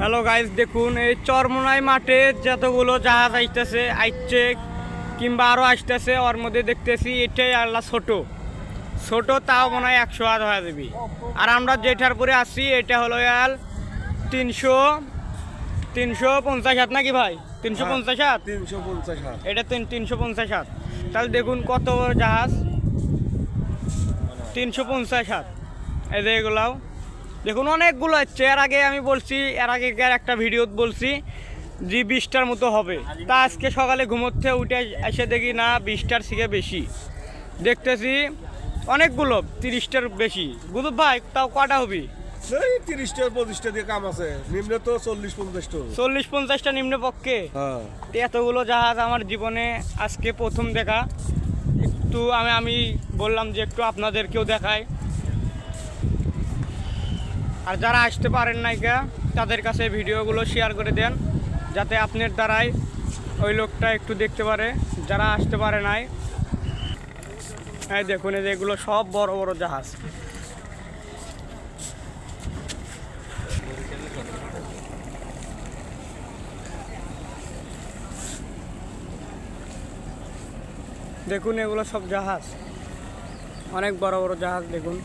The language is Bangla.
হ্যালো গাইস, দেখুন এই চরমোনাই মাঠে যতগুলো জাহাজ আইছে কিংবা আরও আসতেছে, ওর মধ্যে দেখতেছি এটাই আল্লাহ ছোট ছোট, তাও মনে হয় 100 হাত হয়ে যাবি। আর আমরা যেটার পরে আসছি এটা হলো ইয়াল 350 হাত নাকি ভাই? 350 হাত, 350 হাত। এটা 350 হাত। তাহলে দেখুন কত বড় জাহাজ, 350 হাত। এই যে এগুলাও দেখুন অনেকগুলো হচ্ছে। এর আগে আমি বলছি, এর আগে একটা ভিডিও বলছি যে 20টার মতো হবে। তা আজকে সকালে ঘুমোতে উঠে এসে দেখি না, 20টার থেকে বেশি দেখতেছি, অনেকগুলো 30টার বেশি। গুদুব ভাই তাও কটা হবি? এই 30টা 25টা দিয়ে কাম আছে, নিম্নে তো 40-50টা। 40-50টা নিম্ন পক্ষে। হ্যাঁ, তো এতগুলো জাহাজ আমার জীবনে আজকে প্রথম দেখা। একটু আমি বললাম যে একটু আপনাদেরকেও দেখাই। আর যারা আসতে পারেন নাই তাদের কাছে ভিডিওগুলো শেয়ার করে দেন, যাতে আপনার দ্বারাই ওই লোকটা একটু দেখতে পারে যারা আসতে পারে নাই। এই দেখুন, এই যে এগুলো সব বড় বড় জাহাজ। দেখুন এগুলো সব জাহাজ, অনেক বড় বড় জাহাজ দেখুন।